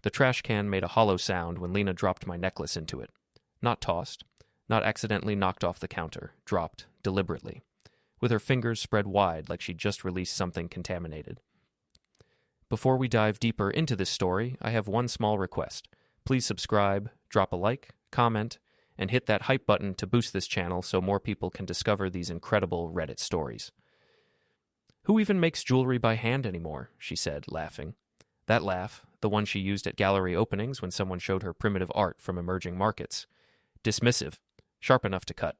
The trash can made a hollow sound when Lena dropped my necklace into it. Not tossed, not accidentally knocked off the counter, dropped, deliberately, with her fingers spread wide like she'd just released something contaminated. Before we dive deeper into this story, I have one small request. Please subscribe, drop a like, comment, and hit that hype button to boost this channel so more people can discover these incredible Reddit stories. "Who even makes jewelry by hand anymore?" she said, laughing. That laugh, the one she used at gallery openings when someone showed her primitive art from emerging markets. Dismissive, sharp enough to cut.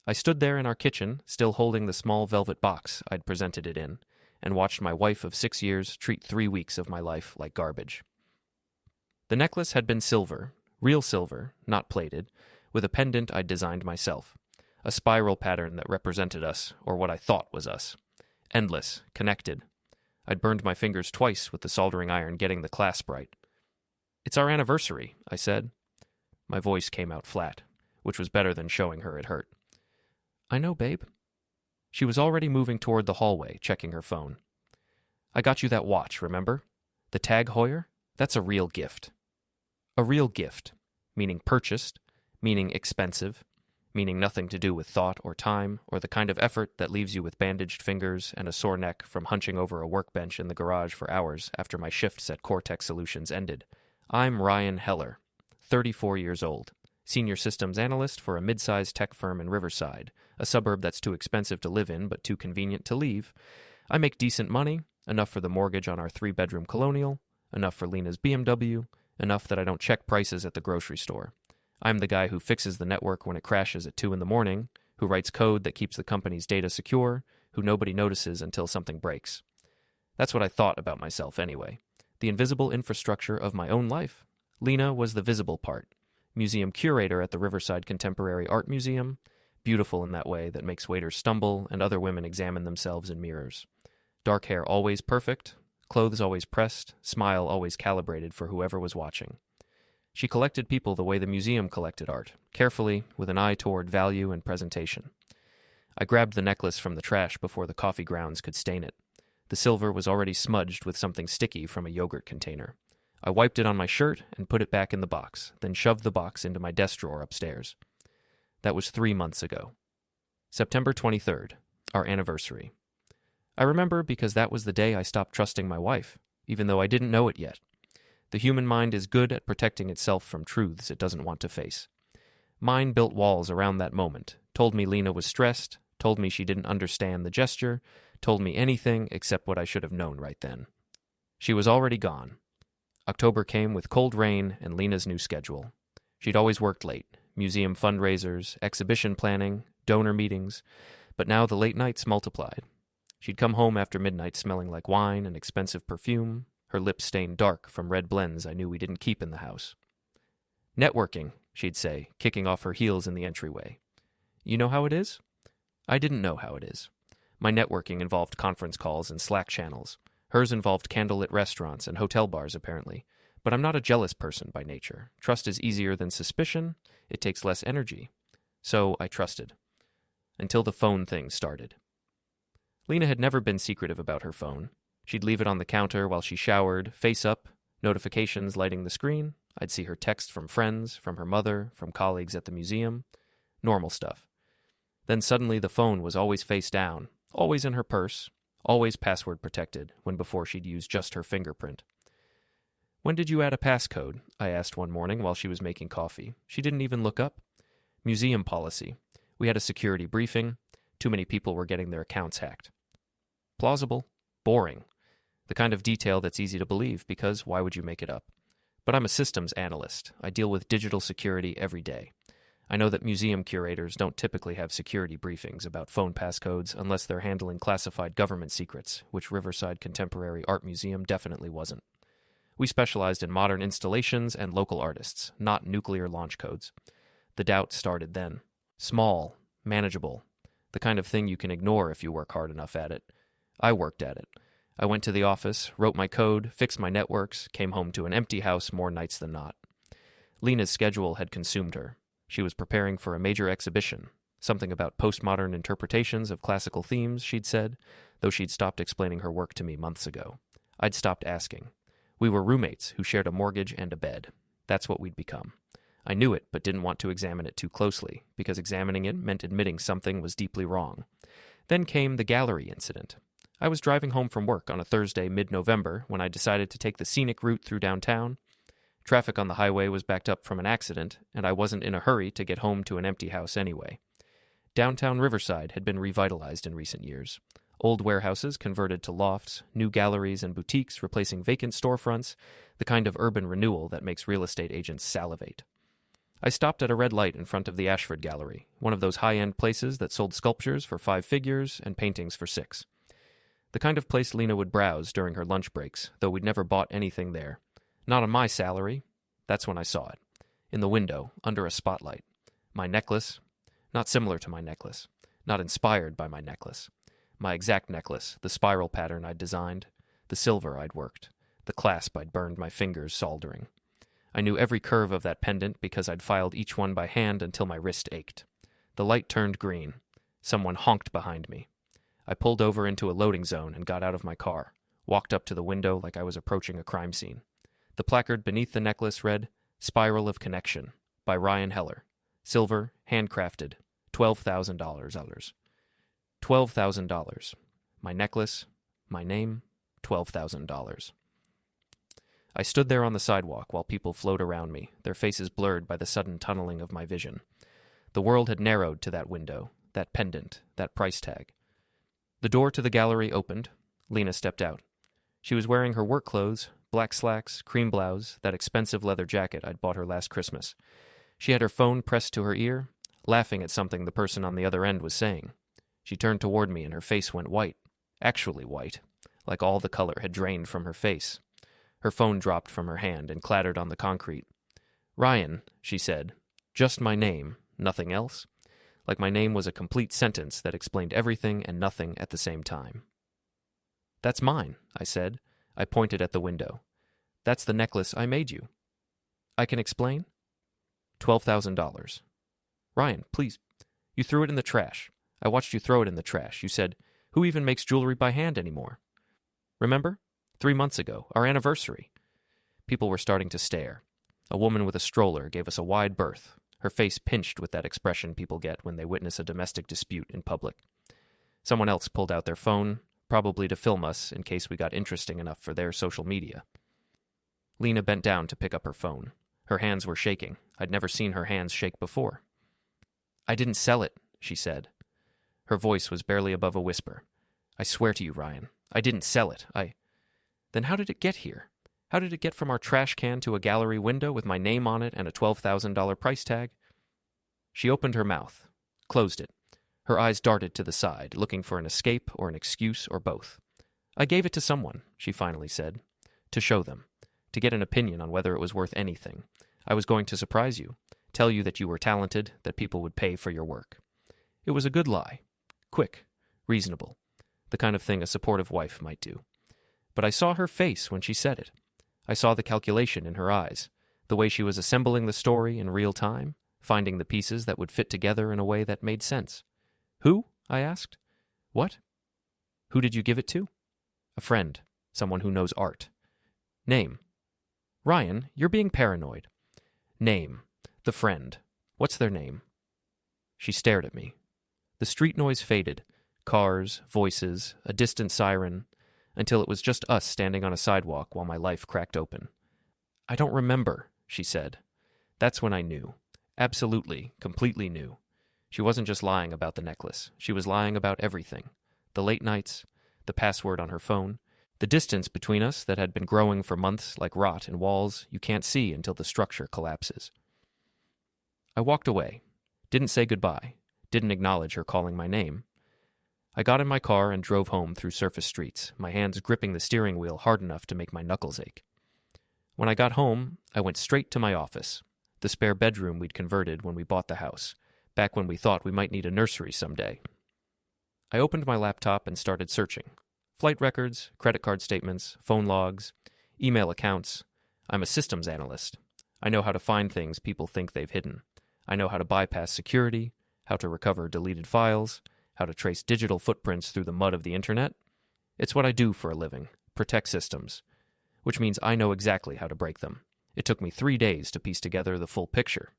I stood there in our kitchen, still holding the small velvet box I'd presented it in, and watched my wife of 6 years treat 3 weeks of my life like garbage. The necklace had been silver, real silver, not plated, with a pendant I'd designed myself, a spiral pattern that represented us, or what I thought was us. Endless, connected. I'd burned my fingers twice with the soldering iron getting the clasp right. "It's our anniversary," I said. My voice came out flat, which was better than showing her it hurt. "I know, babe." She was already moving toward the hallway, checking her phone. "I got you that watch, remember? The Tag Heuer? That's a real gift." A real gift, meaning purchased, meaning expensive, meaning nothing to do with thought or time or the kind of effort that leaves you with bandaged fingers and a sore neck from hunching over a workbench in the garage for hours after my shifts at Cortex Solutions ended. I'm Ryan Heller, 34 years old, senior systems analyst for a mid-sized tech firm in Riverside, a suburb that's too expensive to live in but too convenient to leave. I make decent money, enough for the mortgage on our 3-bedroom colonial, enough for Lena's BMW, enough that I don't check prices at the grocery store. I'm the guy who fixes the network when it crashes at 2 a.m, who writes code that keeps the company's data secure, who nobody notices until something breaks. That's what I thought about myself anyway. The invisible infrastructure of my own life. Lena was the visible part. Museum curator at the Riverside Contemporary Art Museum, beautiful in that way that makes waiters stumble and other women examine themselves in mirrors. Dark hair always perfect, clothes always pressed, smile always calibrated for whoever was watching. She collected people the way the museum collected art, carefully, with an eye toward value and presentation. I grabbed the necklace from the trash before the coffee grounds could stain it. The silver was already smudged with something sticky from a yogurt container. I wiped it on my shirt and put it back in the box, then shoved the box into my desk drawer upstairs. That was 3 months ago. September 23rd, our anniversary. I remember because that was the day I stopped trusting my wife, even though I didn't know it yet. The human mind is good at protecting itself from truths it doesn't want to face. Mine built walls around that moment, told me Lena was stressed, told me she didn't understand the gesture, told me anything except what I should have known right then. She was already gone. October came with cold rain and Lena's new schedule. She'd always worked late, museum fundraisers, exhibition planning, donor meetings, but now the late nights multiplied. She'd come home after midnight smelling like wine and expensive perfume, her lips stained dark from red blends I knew we didn't keep in the house. "Networking," she'd say, kicking off her heels in the entryway. "You know how it is?" I didn't know how it is. My networking involved conference calls and Slack channels. Hers involved candlelit restaurants and hotel bars, apparently. But I'm not a jealous person by nature. Trust is easier than suspicion. It takes less energy. So I trusted. Until the phone thing started. Lena had never been secretive about her phone. She'd leave it on the counter while she showered, face up, notifications lighting the screen. I'd see her text from friends, from her mother, from colleagues at the museum. Normal stuff. Then suddenly the phone was always face down, always in her purse, always password protected, when before she'd use just her fingerprint. "When did you add a passcode?" I asked one morning while she was making coffee. She didn't even look up. "Museum policy. We had a security briefing. Too many people were getting their accounts hacked." Plausible. Boring. The kind of detail that's easy to believe, because why would you make it up? But I'm a systems analyst. I deal with digital security every day. I know that museum curators don't typically have security briefings about phone passcodes unless they're handling classified government secrets, which Riverside Contemporary Art Museum definitely wasn't. We specialized in modern installations and local artists, not nuclear launch codes. The doubt started then. Small, manageable, the kind of thing you can ignore if you work hard enough at it. I worked at it. I went to the office, wrote my code, fixed my networks, came home to an empty house more nights than not. Lena's schedule had consumed her. She was preparing for a major exhibition, something about postmodern interpretations of classical themes, she'd said, though she'd stopped explaining her work to me months ago. I'd stopped asking. We were roommates who shared a mortgage and a bed. That's what we'd become. I knew it, but didn't want to examine it too closely, because examining it meant admitting something was deeply wrong. Then came the gallery incident. I was driving home from work on a Thursday mid-November when I decided to take the scenic route through downtown. Traffic on the highway was backed up from an accident, and I wasn't in a hurry to get home to an empty house anyway. Downtown Riverside had been revitalized in recent years. Old warehouses converted to lofts, new galleries and boutiques replacing vacant storefronts, the kind of urban renewal that makes real estate agents salivate. I stopped at a red light in front of the Ashford Gallery, one of those high-end places that sold sculptures for 5 figures and paintings for 6. The kind of place Lena would browse during her lunch breaks, though we'd never bought anything there. Not on my salary. That's when I saw it. In the window, under a spotlight. My necklace. Not similar to my necklace. Not inspired by my necklace. My exact necklace, the spiral pattern I'd designed, the silver I'd worked, the clasp I'd burned my fingers soldering. I knew every curve of that pendant because I'd filed each one by hand until my wrist ached. The light turned green. Someone honked behind me. I pulled over into a loading zone and got out of my car, walked up to the window like I was approaching a crime scene. The placard beneath the necklace read, "Spiral of Connection," by Ryan Heller. Silver, handcrafted, $12,000. $12,000. My necklace, my name, $12,000. I stood there on the sidewalk while people flowed around me, their faces blurred by the sudden tunneling of my vision. The world had narrowed to that window, that pendant, that price tag. The door to the gallery opened. Lena stepped out. She was wearing her work clothes, black slacks, cream blouse, that expensive leather jacket I'd bought her last Christmas. She had her phone pressed to her ear, laughing at something the person on the other end was saying. She turned toward me and her face went white, actually white, like all the color had drained from her face. Her phone dropped from her hand and clattered on the concrete. "Ryan," she said, "just my name, nothing else?" Like my name was a complete sentence that explained everything and nothing at the same time. "That's mine," I said. I pointed at the window. "That's the necklace I made you." "I can explain?" $12,000. "Ryan, please. You threw it in the trash. I watched you throw it in the trash. You said, 'Who even makes jewelry by hand anymore?' Remember? 3 months ago, our anniversary." People were starting to stare. A woman with a stroller gave us a wide berth, her face pinched with that expression people get when they witness a domestic dispute in public. Someone else pulled out their phone, probably to film us in case we got interesting enough for their social media. Lena bent down to pick up her phone. Her hands were shaking. I'd never seen her hands shake before. "I didn't sell it," she said. Her voice was barely above a whisper. "I swear to you, Ryan, I didn't sell it. Then how did it get here? How did it get from our trash can to a gallery window with my name on it and a $12,000 price tag?" She opened her mouth, closed it. Her eyes darted to the side, looking for an escape or an excuse or both. "I gave it to someone," she finally said, "to show them, to get an opinion on whether it was worth anything. I was going to surprise you, tell you that you were talented, that people would pay for your work. It was a good lie, quick, reasonable, the kind of thing a supportive wife might do. But I saw her face when she said it. I saw the calculation in her eyes, the way she was assembling the story in real time, finding the pieces that would fit together in a way that made sense. "Who?" I asked. "What?" "Who did you give it to?" "A friend, someone who knows art." "Name?" "Ryan, you're being paranoid." "Name. The friend. What's their name?" She stared at me. The street noise faded. Cars, voices, a distant siren, until it was just us standing on a sidewalk while my life cracked open. "I don't remember," she said. That's when I knew. Absolutely, completely knew. She wasn't just lying about the necklace. She was lying about everything. The late nights, the password on her phone, the distance between us that had been growing for months like rot in walls you can't see until the structure collapses. I walked away. Didn't say goodbye. Didn't acknowledge her calling my name. I got in my car and drove home through surface streets, my hands gripping the steering wheel hard enough to make my knuckles ache. When I got home, I went straight to my office, the spare bedroom we'd converted when we bought the house, back when we thought we might need a nursery someday. I opened my laptop and started searching. Flight records, credit card statements, phone logs, email accounts. I'm a systems analyst. I know how to find things people think they've hidden. I know how to bypass security, how to recover deleted files, how to trace digital footprints through the mud of the internet. It's what I do for a living, protect systems. which means I know exactly how to break them. It took me 3 days to piece together the full picture.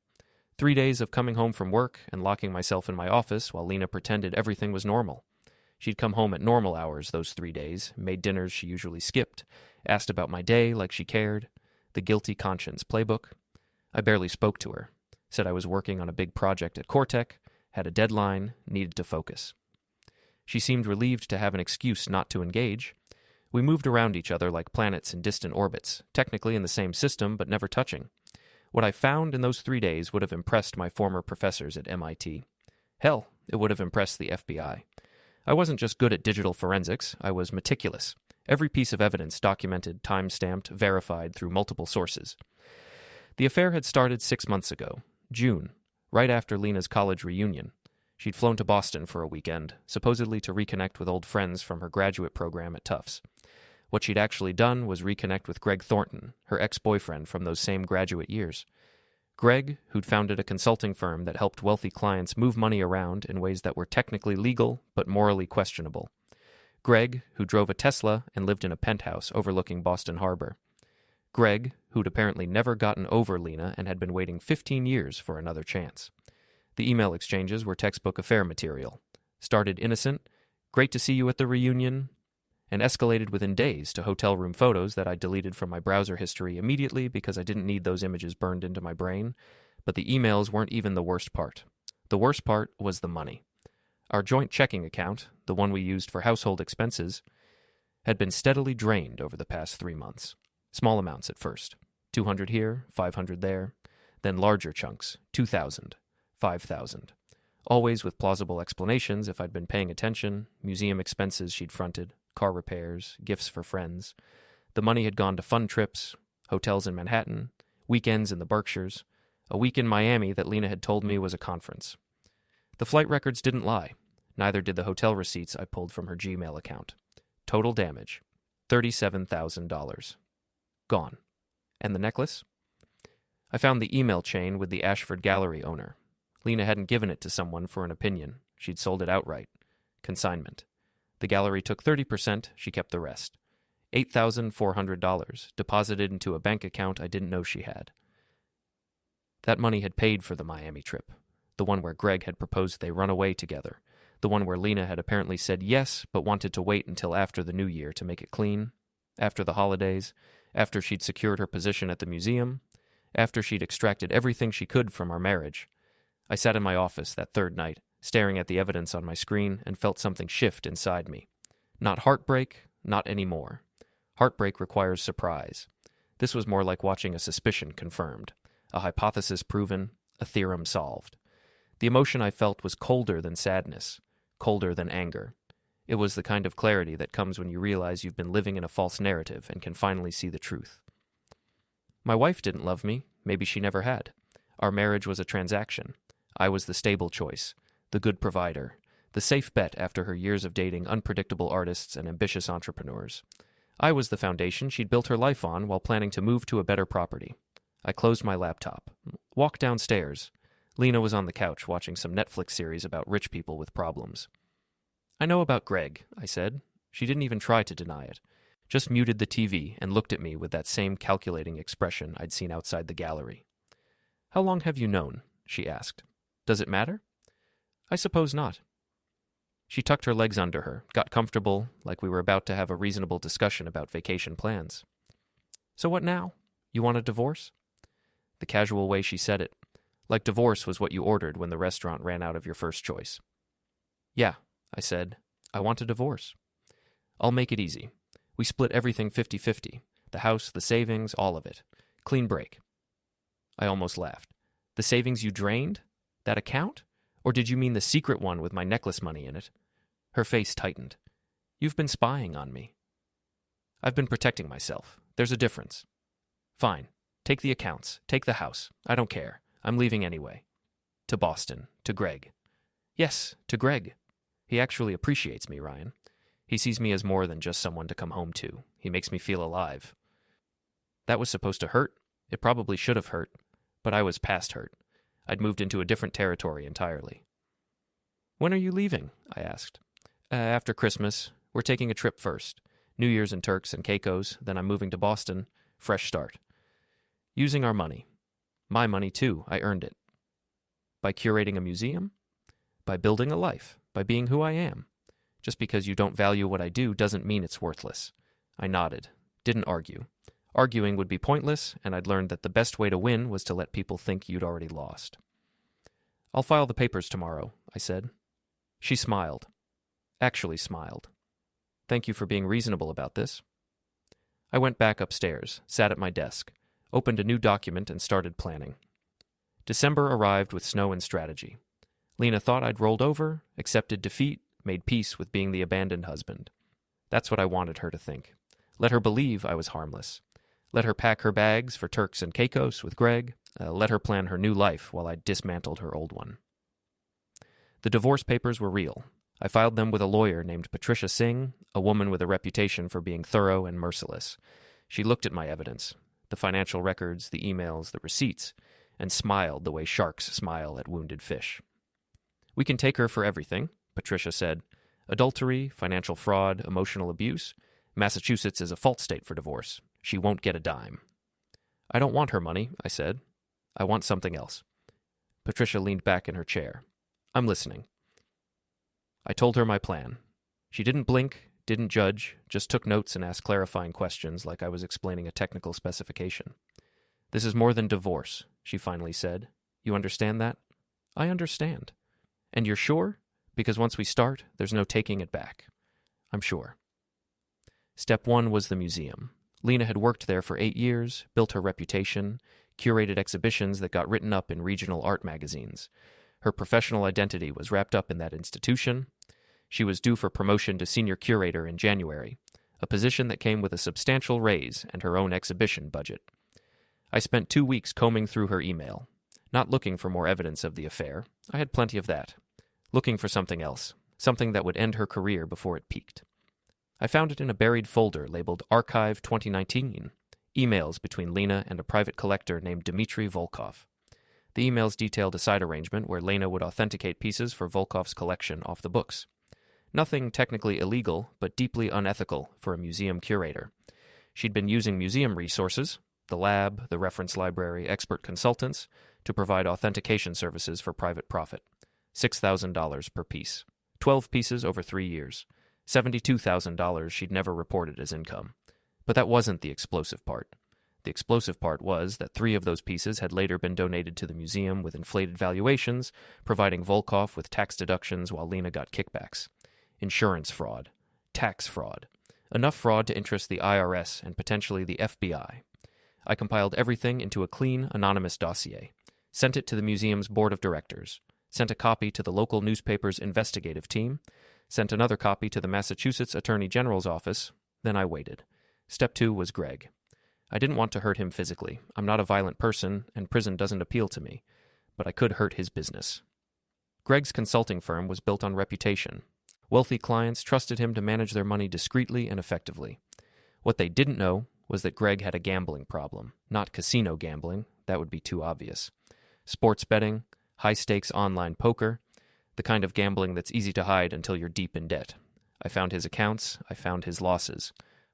3 days of coming home from work and locking myself in my office while Lena pretended everything was normal. She'd come home at normal hours those 3 days, made dinners she usually skipped, asked about my day like she cared, the guilty conscience playbook. I barely spoke to her, said I was working on a big project at Cortec, had a deadline, needed to focus. She seemed relieved to have an excuse not to engage. We moved around each other like planets in distant orbits, technically in the same system but never touching. What I found in those 3 days would have impressed my former professors at MIT. Hell, it would have impressed the FBI. I wasn't just good at digital forensics, I was meticulous. Every piece of evidence documented, time-stamped, verified through multiple sources. The affair had started 6 months ago, June, right after Lena's college reunion. She'd flown to Boston for a weekend, supposedly to reconnect with old friends from her graduate program at Tufts. What she'd actually done was reconnect with Greg Thornton, her ex-boyfriend from those same graduate years. Greg, who'd founded a consulting firm that helped wealthy clients move money around in ways that were technically legal but morally questionable. Greg, who drove a Tesla and lived in a penthouse overlooking Boston Harbor. Greg, who'd apparently never gotten over Lena and had been waiting 15 years for another chance. The email exchanges were textbook affair material. Started innocent, great to see you at the reunion, and escalated within days to hotel room photos that I deleted from my browser history immediately because I didn't need those images burned into my brain. But the emails weren't even the worst part. The worst part was the money. Our joint checking account, the one we used for household expenses, had been steadily drained over the past 3 months. Small amounts at first. 200 here, 500 there. Then larger chunks, 2,000, 5,000. Always with plausible explanations if I'd been paying attention, museum expenses she'd fronted, car repairs, gifts for friends. The money had gone to fun trips, hotels in Manhattan, weekends in the Berkshires, a week in Miami that Lena had told me was a conference. The flight records didn't lie. Neither did the hotel receipts I pulled from her Gmail account. Total damage, $37,000. Gone. And the necklace? I found the email chain with the Ashford Gallery owner. Lena hadn't given it to someone for an opinion. She'd sold it outright. Consignment. The gallery took 30%, she kept the rest. $8,400, deposited into a bank account I didn't know she had. That money had paid for the Miami trip, the one where Greg had proposed they run away together, the one where Lena had apparently said yes, but wanted to wait until after the new year to make it clean, after the holidays, after she'd secured her position at the museum, after she'd extracted everything she could from our marriage. I sat in my office that third night, staring at the evidence on my screen, and felt something shift inside me. Not heartbreak, not anymore. Heartbreak requires surprise. This was more like watching a suspicion confirmed, a hypothesis proven, a theorem solved. The emotion I felt was colder than sadness, colder than anger. It was the kind of clarity that comes when you realize you've been living in a false narrative and can finally see the truth. My wife didn't love me. Maybe she never had. Our marriage was a transaction. I was the stable choice, the good provider, the safe bet after her years of dating unpredictable artists and ambitious entrepreneurs. I was the foundation she'd built her life on while planning to move to a better property. I closed my laptop, walked downstairs. Lena was on the couch watching some Netflix series about rich people with problems. I know about Greg, I said. She didn't even try to deny it. Just muted the TV and looked at me with that same calculating expression I'd seen outside the gallery. How long have you known? She asked. Does it matter? I suppose not. She tucked her legs under her, got comfortable, like we were about to have a reasonable discussion about vacation plans. So what now? You want a divorce? The casual way she said it, like divorce was what you ordered when the restaurant ran out of your first choice. Yeah, I said, I want a divorce. I'll make it easy. We split everything 50-50. The house, the savings, all of it. Clean break. I almost laughed. The savings you drained? That account? Or did you mean the secret one with my necklace money in it? Her face tightened. You've been spying on me. I've been protecting myself. There's a difference. Fine. Take the accounts. Take the house. I don't care. I'm leaving anyway. To Boston. To Greg. Yes, to Greg. He actually appreciates me, Ryan. He sees me as more than just someone to come home to. He makes me feel alive. That was supposed to hurt. It probably should have hurt. But I was past hurt. I'd moved into a different territory entirely. When are you leaving? I asked. After Christmas. We're taking a trip first. New Year's in Turks and Caicos, then I'm moving to Boston. Fresh start. Using our money. My money, too. I earned it. By curating a museum? By building a life. By being who I am. Just because you don't value what I do doesn't mean it's worthless. I nodded. Didn't argue. Arguing would be pointless, and I'd learned that the best way to win was to let people think you'd already lost. I'll file the papers tomorrow, I said. She smiled. Actually smiled. Thank you for being reasonable about this. I went back upstairs, sat at my desk, opened a new document, and started planning. December arrived with snow and strategy. Lena thought I'd rolled over, accepted defeat, made peace with being the abandoned husband. That's what I wanted her to think. Let her believe I was harmless. Let her pack her bags for Turks and Caicos with Greg. Let her plan her new life while I dismantled her old one. The divorce papers were real. I filed them with a lawyer named Patricia Singh, a woman with a reputation for being thorough and merciless. She looked at my evidence, the financial records, the emails, the receipts, and smiled the way sharks smile at wounded fish. We can take her for everything, Patricia said. Adultery, financial fraud, emotional abuse. Massachusetts is a fault state for divorce. She won't get a dime. I don't want her money, I said. I want something else. Patricia leaned back in her chair. I'm listening. I told her my plan. She didn't blink, didn't judge, just took notes and asked clarifying questions like I was explaining a technical specification. This is more than divorce, she finally said. You understand that? I understand. And you're sure? Because once we start, there's no taking it back. I'm sure. Step 1 was the museum. Lena had worked there for 8 years, built her reputation, curated exhibitions that got written up in regional art magazines. Her professional identity was wrapped up in that institution. She was due for promotion to senior curator in January, a position that came with a substantial raise and her own exhibition budget. I spent 2 weeks combing through her email, not looking for more evidence of the affair. I had plenty of that. Looking for something else, something that would end her career before it peaked. I found it in a buried folder labeled Archive 2019, emails between Lena and a private collector named Dmitry Volkov. The emails detailed a side arrangement where Lena would authenticate pieces for Volkov's collection off the books. Nothing technically illegal, but deeply unethical for a museum curator. She'd been using museum resources, the lab, the reference library, expert consultants, to provide authentication services for private profit. $6,000 per piece. 12 pieces over 3 years. $72,000 she'd never reported as income. But that wasn't the explosive part. The explosive part was that 3 of those pieces had later been donated to the museum with inflated valuations, providing Volkov with tax deductions while Lena got kickbacks. Insurance fraud. Tax fraud. Enough fraud to interest the IRS and potentially the FBI. I compiled everything into a clean, anonymous dossier. Sent it to the museum's board of directors. Sent a copy to the local newspaper's investigative team. Sent another copy to the Massachusetts Attorney General's office. Then I waited. Step 2 was Greg. I didn't want to hurt him physically. I'm not a violent person, and prison doesn't appeal to me. But I could hurt his business. Greg's consulting firm was built on reputation. Wealthy clients trusted him to manage their money discreetly and effectively. What they didn't know was that Greg had a gambling problem. Not casino gambling. That would be too obvious. Sports betting, high-stakes online poker, the kind of gambling that's easy to hide until you're deep in debt. I found his accounts. I found his losses.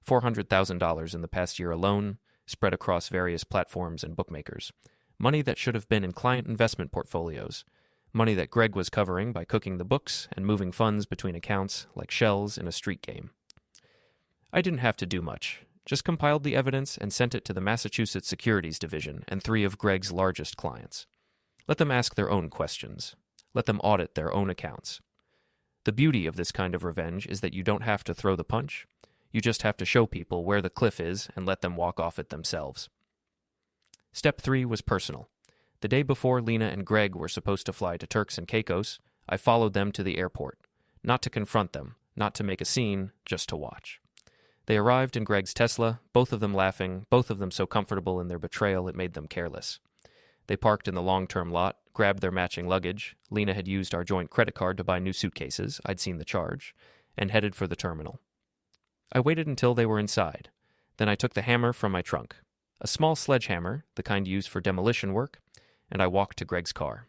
$400,000 in the past year alone, spread across various platforms and bookmakers. Money that should have been in client investment portfolios. Money that Greg was covering by cooking the books and moving funds between accounts like shells in a street game. I didn't have to do much. Just compiled the evidence and sent it to the Massachusetts Securities Division and 3 of Greg's largest clients. Let them ask their own questions. Let them audit their own accounts. The beauty of this kind of revenge is that you don't have to throw the punch. You just have to show people where the cliff is and let them walk off it themselves. Step 3 was personal. The day before Lena and Greg were supposed to fly to Turks and Caicos, I followed them to the airport. Not to confront them, not to make a scene, just to watch. They arrived in Greg's Tesla, both of them laughing, both of them so comfortable in their betrayal it made them careless. They parked in the long-term lot, grabbed their matching luggage. Lena had used our joint credit card to buy new suitcases, I'd seen the charge, and headed for the terminal. I waited until they were inside. Then I took the hammer from my trunk. A small sledgehammer, the kind used for demolition work, and I walked to Greg's car.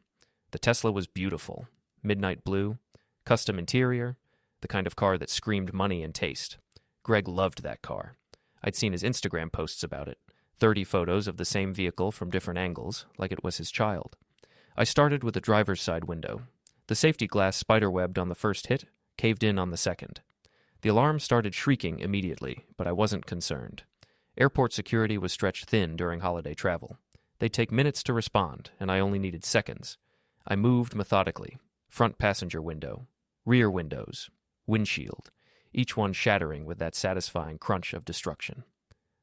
The Tesla was beautiful. Midnight blue, custom interior, the kind of car that screamed money and taste. Greg loved that car. I'd seen his Instagram posts about it. 30 photos of the same vehicle from different angles, like it was his child. I started with the driver's side window. The safety glass spiderwebbed on the first hit, caved in on the second. The alarm started shrieking immediately, but I wasn't concerned. Airport security was stretched thin during holiday travel. They'd take minutes to respond, and I only needed seconds. I moved methodically. Front passenger window, rear windows, windshield, each one shattering with that satisfying crunch of destruction.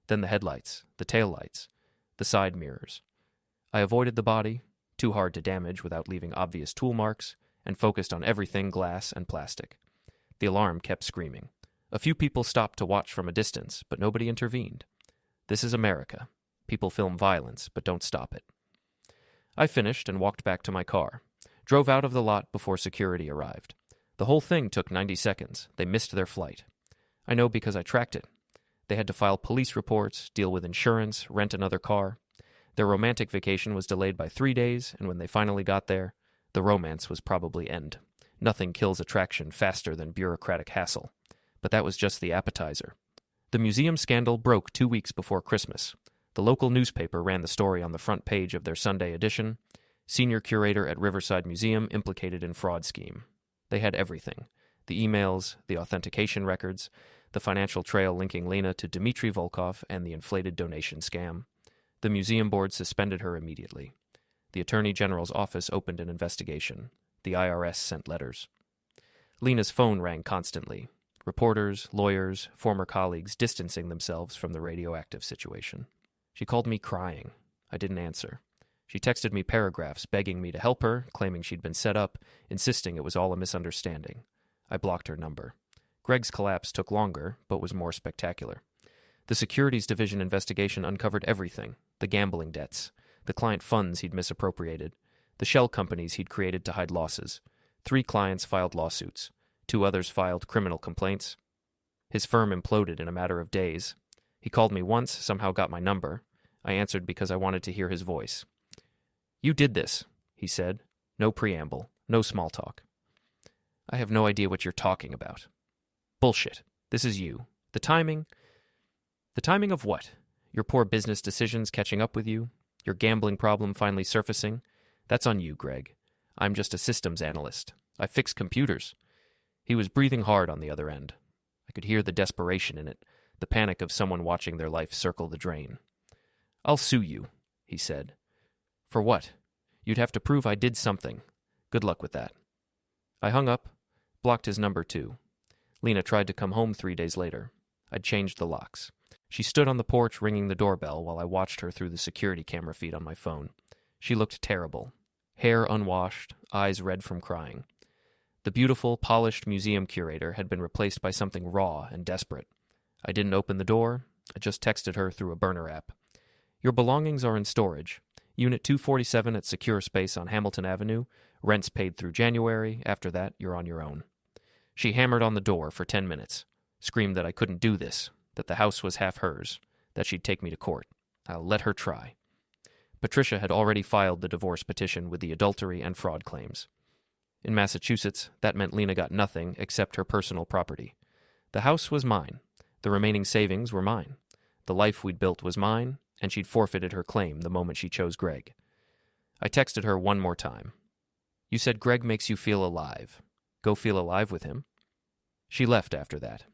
Then the headlights, the taillights, the side mirrors. I avoided the body, too hard to damage without leaving obvious tool marks, and focused on everything glass and plastic. The alarm kept screaming. A few people stopped to watch from a distance, but nobody intervened. This is America. People film violence, but don't stop it. I finished and walked back to my car. Drove out of the lot before security arrived. The whole thing took 90 seconds. They missed their flight. I know because I tracked it. They had to file police reports, deal with insurance, rent another car. Their romantic vacation was delayed by 3 days, and when they finally got there, the romance was probably end. Nothing kills attraction faster than bureaucratic hassle. But that was just the appetizer. The museum scandal broke 2 weeks before Christmas. The local newspaper ran the story on the front page of their Sunday edition. Senior curator at Riverside Museum implicated in fraud scheme. They had everything. The emails, the authentication records, the financial trail linking Lena to Dmitry Volkov and the inflated donation scam. The museum board suspended her immediately. The Attorney General's office opened an investigation. The IRS sent letters. Lena's phone rang constantly. Reporters, lawyers, former colleagues distancing themselves from the radioactive situation. She called me crying. I didn't answer. She texted me paragraphs begging me to help her, claiming she'd been set up, insisting it was all a misunderstanding. I blocked her number. Greg's collapse took longer, but was more spectacular. The Securities Division investigation uncovered everything: the gambling debts, the client funds he'd misappropriated, the shell companies he'd created to hide losses. 3 clients filed lawsuits. 2 others filed criminal complaints. His firm imploded in a matter of days. He called me once, somehow got my number. I answered because I wanted to hear his voice. "You did this," he said. No preamble, no small talk. "I have no idea what you're talking about." "Bullshit. This is you. The timing... The timing of what? Your poor business decisions catching up with you? Your gambling problem finally surfacing? That's on you, Greg. I'm just a systems analyst. I fix computers." He was breathing hard on the other end. I could hear the desperation in it, the panic of someone watching their life circle the drain. "I'll sue you," he said. "For what? You'd have to prove I did something. Good luck with that." I hung up, blocked his number too. Lena tried to come home 3 days later. I'd changed the locks. She stood on the porch ringing the doorbell while I watched her through the security camera feed on my phone. She looked terrible. Hair unwashed, eyes red from crying. The beautiful, polished museum curator had been replaced by something raw and desperate. I didn't open the door. I just texted her through a burner app. "Your belongings are in storage. Unit 247 at Secure Space on Hamilton Avenue. Rent's paid through January. After that, you're on your own." She hammered on the door for 10 minutes, screamed that I couldn't do this, that the house was half hers, that she'd take me to court. I'll let her try. Patricia had already filed the divorce petition with the adultery and fraud claims. In Massachusetts, that meant Lena got nothing except her personal property. The house was mine. The remaining savings were mine. The life we'd built was mine, and she'd forfeited her claim the moment she chose Greg. I texted her one more time. "You said Greg makes you feel alive. Go feel alive with him." She left after that.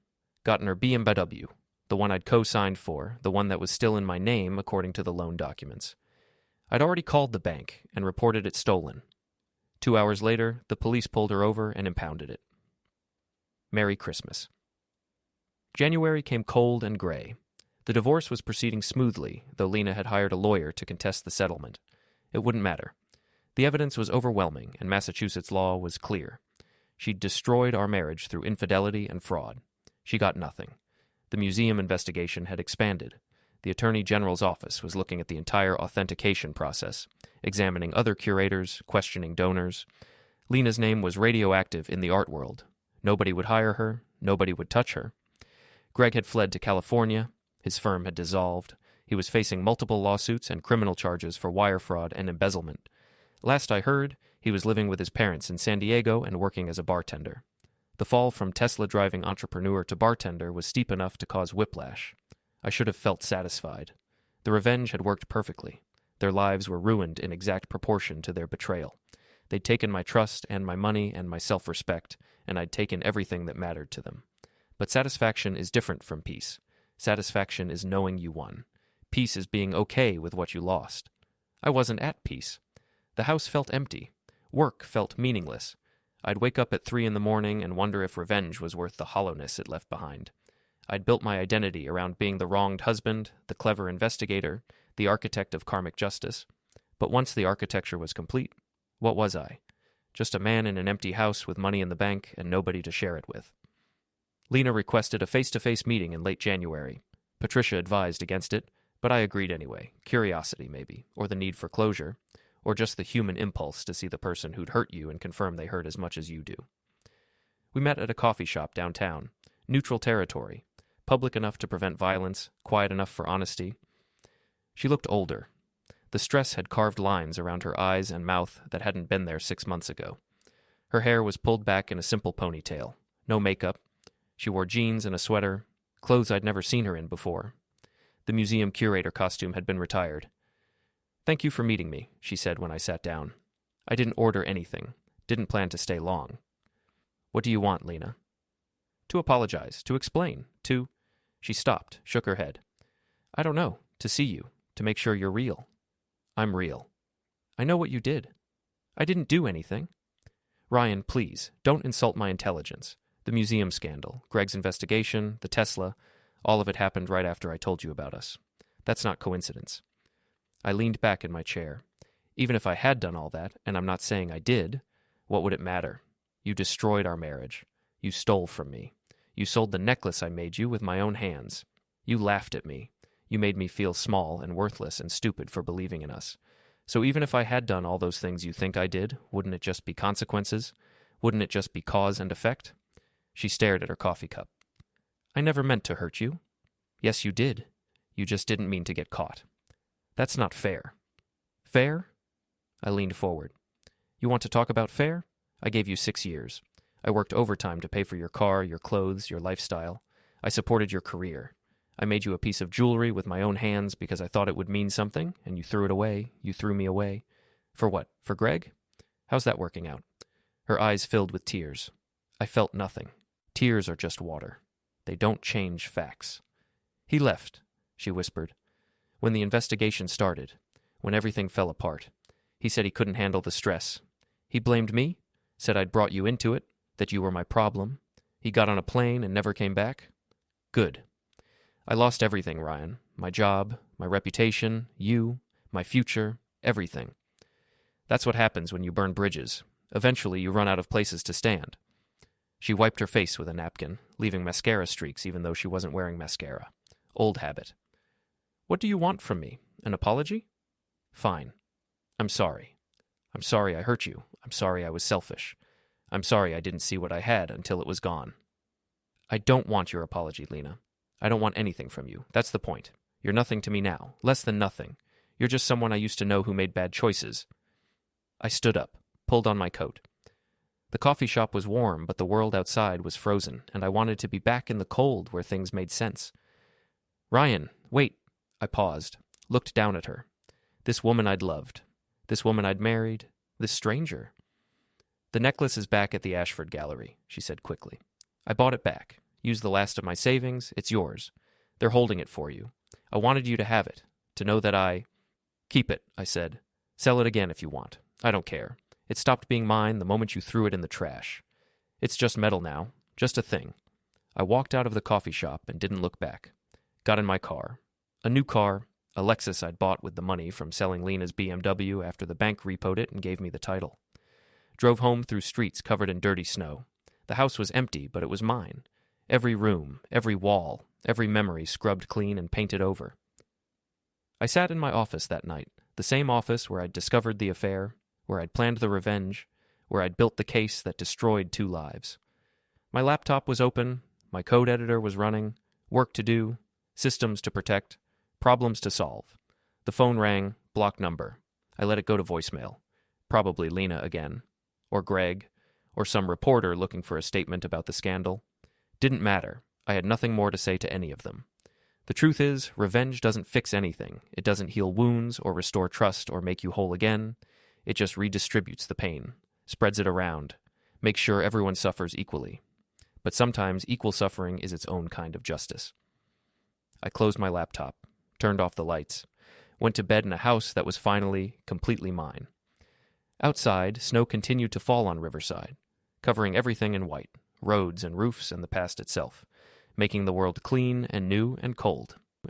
Got in her BMW, the one I'd co-signed for, the one that was still in my name according to the loan documents. I'd already called the bank and reported it stolen. 2 hours later, the police pulled her over and impounded it. Merry Christmas. January came cold and gray. The divorce was proceeding smoothly, though Lena had hired a lawyer to contest the settlement. It wouldn't matter. The evidence was overwhelming, and Massachusetts law was clear. She'd destroyed our marriage through infidelity and fraud. She got nothing. The museum investigation had expanded. The Attorney General's office was looking at the entire authentication process, examining other curators, questioning donors. Lena's name was radioactive in the art world. Nobody would hire her. Nobody would touch her. Greg had fled to California. His firm had dissolved. He was facing multiple lawsuits and criminal charges for wire fraud and embezzlement. Last I heard, he was living with his parents in San Diego and working as a bartender. The fall from Tesla-driving entrepreneur to bartender was steep enough to cause whiplash. I should have felt satisfied. The revenge had worked perfectly. Their lives were ruined in exact proportion to their betrayal. They'd taken my trust and my money and my self-respect, and I'd taken everything that mattered to them. But satisfaction is different from peace. Satisfaction is knowing you won. Peace is being okay with what you lost. I wasn't at peace. The house felt empty. Work felt meaningless. I'd wake up at 3 a.m. and wonder if revenge was worth the hollowness it left behind. I'd built my identity around being the wronged husband, the clever investigator, the architect of karmic justice. But once the architecture was complete, what was I? Just a man in an empty house with money in the bank and nobody to share it with. Lena requested a face-to-face meeting in late January. Patricia advised against it, but I agreed anyway. Curiosity, maybe, or the need for closure, or just the human impulse to see the person who'd hurt you and confirm they hurt as much as you do. We met at a coffee shop downtown, neutral territory, public enough to prevent violence, quiet enough for honesty. She looked older. The stress had carved lines around her eyes and mouth that hadn't been there 6 months ago. Her hair was pulled back in a simple ponytail. No makeup. She wore jeans and a sweater, clothes I'd never seen her in before. The museum curator costume had been retired. "Thank you for meeting me," she said when I sat down. I didn't order anything, didn't plan to stay long. "What do you want, Lena?" "To apologize, to explain, to—" She stopped, shook her head. "I don't know, to see you, to make sure you're real." "I'm real." "I know what you did." "I didn't do anything." "Ryan, please, don't insult my intelligence. The museum scandal, Greg's investigation, the Tesla, all of it happened right after I told you about us. That's not coincidence." I leaned back in my chair. Even if I had done all that, and I'm not saying I did, what would it matter? You destroyed our marriage. You stole from me. You sold the necklace I made you with my own hands. You laughed at me. You made me feel small and worthless and stupid for believing in us. So even if I had done all those things you think I did, wouldn't it just be consequences? Wouldn't it just be cause and effect? She stared at her coffee cup. "I never meant to hurt you." "Yes, you did. You just didn't mean to get caught." "That's not fair." "Fair?" I leaned forward. "You want to talk about fair? I gave you 6 years. I worked overtime to pay for your car, your clothes, your lifestyle. I supported your career. I made you a piece of jewelry with my own hands because I thought it would mean something, and you threw it away. You threw me away. For what? For Greg? How's that working out?" Her eyes filled with tears. I felt nothing. Tears are just water. They don't change facts. "He left," she whispered. "When the investigation started, when everything fell apart. He said he couldn't handle the stress. He blamed me, said I'd brought you into it, that you were my problem. He got on a plane and never came back. Good. I lost everything, Ryan. My job, my reputation, you, my future, everything. That's what happens when you burn bridges. Eventually you run out of places to stand." She wiped her face with a napkin, leaving mascara streaks even though she wasn't wearing mascara. Old habit. "What do you want from me? An apology?" "Fine. I'm sorry. I'm sorry I hurt you. I'm sorry I was selfish. I'm sorry I didn't see what I had until it was gone." "I don't want your apology, Lena. I don't want anything from you. That's the point. You're nothing to me now. Less than nothing. You're just someone I used to know who made bad choices." I stood up, pulled on my coat. The coffee shop was warm, but the world outside was frozen, and I wanted to be back in the cold where things made sense. "Ryan, wait." I paused, looked down at her. This woman I'd loved. This woman I'd married. This stranger. "The necklace is back at the Ashford Gallery," she said quickly. "I bought it back. Used the last of my savings. It's yours. They're holding it for you. I wanted you to have it, to know that I—" "Keep it," I said. "Sell it again if you want. I don't care. It stopped being mine the moment you threw it in the trash. It's just metal now. Just a thing." I walked out of the coffee shop and didn't look back. Got in my car. A new car, a Lexus I'd bought with the money from selling Lena's BMW after the bank repoed it and gave me the title. Drove home through streets covered in dirty snow. The house was empty, but it was mine. Every room, every wall, every memory scrubbed clean and painted over. I sat in my office that night, the same office where I'd discovered the affair, where I'd planned the revenge, where I'd built the case that destroyed 2 lives. My laptop was open, my code editor was running, work to do, systems to protect, problems to solve. The phone rang, blocked number. I let it go to voicemail. Probably Lena again. Or Greg. or some reporter looking for a statement about the scandal. Didn't matter. I had nothing more to say to any of them. The truth is, revenge doesn't fix anything. It doesn't heal wounds or restore trust or make you whole again. It just redistributes the pain, spreads it around, makes sure everyone suffers equally. But sometimes equal suffering is its own kind of justice. I closed my laptop, turned off the lights, went to bed in a house that was finally completely mine. Outside, snow continued to fall on Riverside, covering everything in white, roads and roofs and the past itself, making the world clean and new and cold.